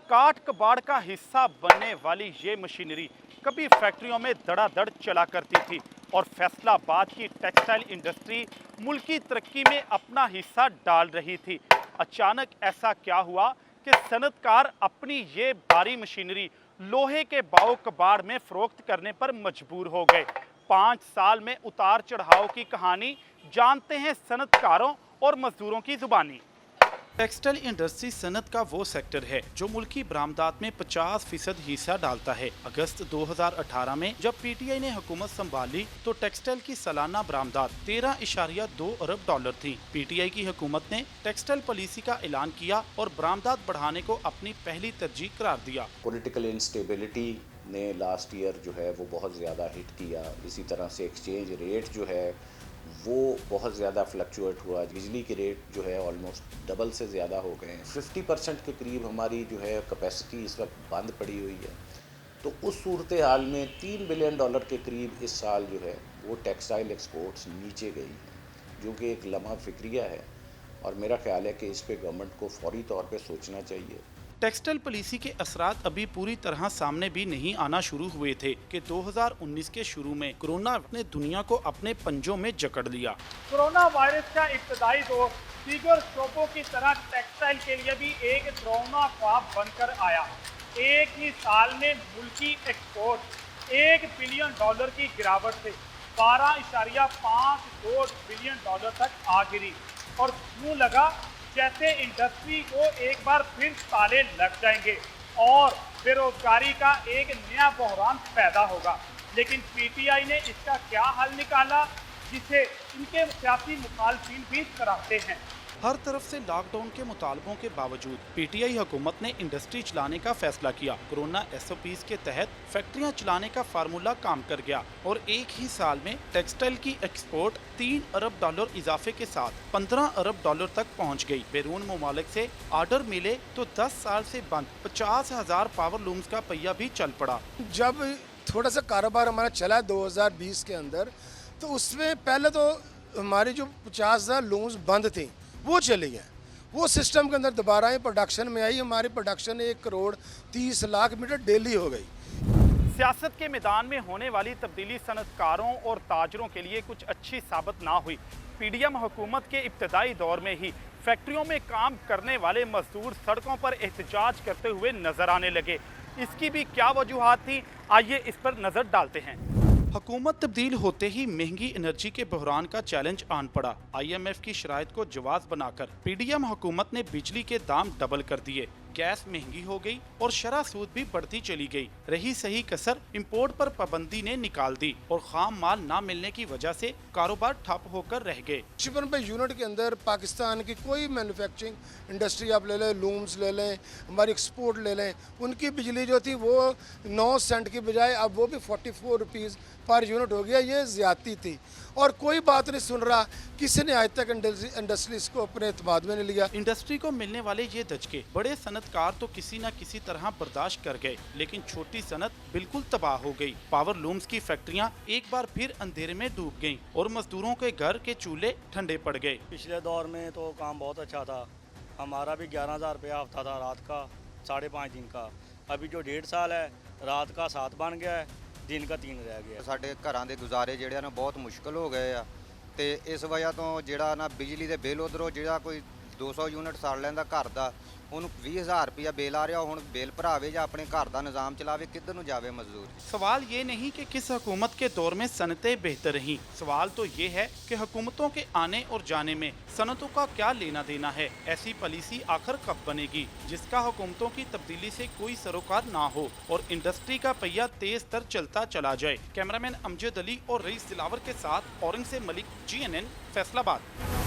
काट कबाड़ का हिस्सा बनने वाली ये मशीनरी कभी फैक्ट्रियों में धड़ाधड़ चला करती थी और फैसलाबाद की टेक्सटाइल इंडस्ट्री मुल्क की तरक्की में अपना हिस्सा डाल रही थी। अचानक ऐसा क्या हुआ कि सनतकार अपनी ये भारी मशीनरी लोहे के बाव कबाड़ में फरोख्त करने पर मजबूर हो गए। 5 साल में उतार चढ़ाव की कहानी जानते हैं सनतकारों और मजदूरों की जुबानी। टेक्सटाइल इंडस्ट्री सनत का वो सेक्टर है जो मुल्की बरामदात में 50% हिस्सा डालता है। अगस्त 2018 में जब पीटीआई ने हुकूमत संभाली तो टेक्सटाइल की सालाना बरामदात 13.2 अरब डॉलर थी। पीटीआई की हुकूमत ने टेक्सटाइल पॉलिसी का ऐलान किया और बरामदात बढ़ाने को अपनी पहली तरजीह करार दिया। पॉलिटिकल इंस्टेबिलिटी ने लास्ट ईयर जो है वो बहुत ज़्यादा हिट किया। इसी तरह से एक्सचेंज रेट जो है वो बहुत ज़्यादा फ्लक्चुएट हुआ। बिजली के रेट जो है ऑलमोस्ट डबल से ज़्यादा हो गए हैं। 50% के करीब हमारी जो है कैपेसिटी इस वक्त बंद पड़ी हुई है। तो उस सूरत हाल में $3 बिलियन के करीब इस साल जो है वो टेक्सटाइल एक्सपोर्ट्स नीचे गई हैं, जो कि एक लम्हा फिक्रिया है और मेरा ख्याल है कि इस पे गवर्नमेंट को फौरी तौर पे सोचना चाहिए। टेक्सटाइल पॉलिसी के असरात अभी पूरी तरह सामने भी नहीं आना शुरू हुए थे कि 2019 के शुरू में कोरोना ने दुनिया को अपने पंजों में जकड़ लिया। कोरोना वायरस का इब्तदाई दौर दीगर शोबों की तरह टेक्सटाइल के लिए भी एक डरावना ख्वाब बनकर आया। एक ही साल में मुल्की एक्सपोर्ट $1 बिलियन की गिरावट से $12.52 बिलियन तक आ गिरी और यूं लगा जैसे इंडस्ट्री को एक बार फिर ताले लग जाएंगे और बेरोजगारी का एक नया बहरान पैदा होगा। लेकिन पीटीआई ने इसका क्या हल निकाला जिसे इनके सियासी मुखालफिन भी सराहते हैं। हर तरफ से लॉकडाउन के मुतालबों के बावजूद पीटीआई हुकूमत ने इंडस्ट्री चलाने का फैसला किया। कोरोना एसओपीज के तहत फैक्ट्रियां चलाने का फार्मूला काम कर गया और एक ही साल में टेक्सटाइल की एक्सपोर्ट $3 अरब इजाफे के साथ $15 अरब तक पहुंच गई। बैरून ममालिक से ऑर्डर मिले तो 10 साल से बंद 50,000 पावर लूम्स का पहिया भी चल पड़ा। जब थोड़ा सा कारोबार हमारा चला 2020 के अंदर, तो उसमें पहले तो हमारी जो 50,000 लूम्स बंद थी वो चली गए। वो सिस्टम के अंदर दोबारा ही प्रोडक्शन में आई। हमारी production 1 crore 30 lakh metre daily हो गई। सियासत के मैदान में होने वाली तब्दीली सनतकारों और ताजरों के लिए कुछ अच्छी साबित ना हुई। पीडीएम हुकूमत के इब्तदाई दौर में ही फैक्ट्रियों में काम करने वाले मजदूर सड़कों पर एहतजाज करते हुए नजर आने लगे। इसकी भी क्या वजूहात थी, आइए इस पर नजर डालते हैं। हुकूमत तब्दील होते ही महंगी एनर्जी के बहरान का चैलेंज आन पड़ा। आईएमएफ की शराइत को जवाब बनाकर पीडीएम हुकूमत ने बिजली के दाम डबल कर दिए। गैस महंगी हो गई और शरह सूद भी बढ़ती चली गई। रही सही कसर इंपोर्ट पर पाबंदी ने निकाल दी और खाम माल ना मिलने की वजह से कारोबार ठप होकर रह गए। ₹1 यूनिट के अंदर पाकिस्तान की कोई मैन्युफैक्चरिंग इंडस्ट्री आप ले लें, लूम्स ले लें, हमारी एक्सपोर्ट ले लें, उनकी बिजली जो थी वो 9 सेंट की बजाय अब वो भी 44 रुपीज़ पर यूनिट हो गया। ये ज्यादती थी और कोई बात नहीं सुन रहा। किसी ने आज तक इंडस्ट्रीज को अपने एतमाद में नहीं लिया। इंडस्ट्री को मिलने वाले ये धचके बड़े सनतकार तो किसी न किसी तरह बर्दाश्त कर गए, लेकिन छोटी सनत बिल्कुल तबाह हो गई। पावर लूम्स की फैक्ट्रियां एक बार फिर अंधेरे में डूब गईं और मजदूरों के घर के चूल्हे ठंडे पड़ गए। पिछले दौर में तो काम बहुत अच्छा था। हमारा भी 11,000 रुपया हफ्ता था, रात का 5.5 दिन का। अभी जो 1.5 साल है, रात का 7 बन गया है, दिन का 3 रह गया। ਸਾਡੇ ਘਰਾਂ ਦੇ ਗੁਜ਼ਾਰੇ ਜਿਹੜੇ ਨਾ ਬਹੁਤ ਮੁਸ਼ਕਲ ਹੋ ਗਏ ਆ ਤੇ ਇਸ ਵਜ੍ਹਾ ਤੋਂ ਜਿਹੜਾ ਨਾ ਬਿਜਲੀ ਦੇ ਬਿੱਲ ਉਧਰੋਂ ਜਿਹੜਾ ਕੋਈ 200 यूनिट ਸਾੜ ਲੈਂਦਾ ਘਰ ਦਾ ਉਹਨੂੰ 20,000 रुपया बिल आ रहा। ਹੁਣ बिल ਭਰਾਵੇ ਜਾਂ ਆਪਣੇ ਘਰ ਦਾ ਨਿਜ਼ਾਮ ਚਲਾਵੇ, ਕਿੱਧਰ ਨੂੰ ਜਾਵੇ मजदूर। सवाल ये नहीं कि किस हुकूमत के दौर में सनतें बेहतर रहीं, सवाल तो ये है कि हुकूमतों के आने और जाने में सनतों का क्या लेना देना है। ऐसी पॉलिसी आखिर कब बनेगी जिसका हुकूमतों की तब्दीली से कोई सरोकार ना हो और इंडस्ट्री का पहिया तेज तर चलता चला जाए। कैमरामैन अमजद अली और रईस दिलावर के साथ औरंग से मलिक, GNN, फैसलाबाद।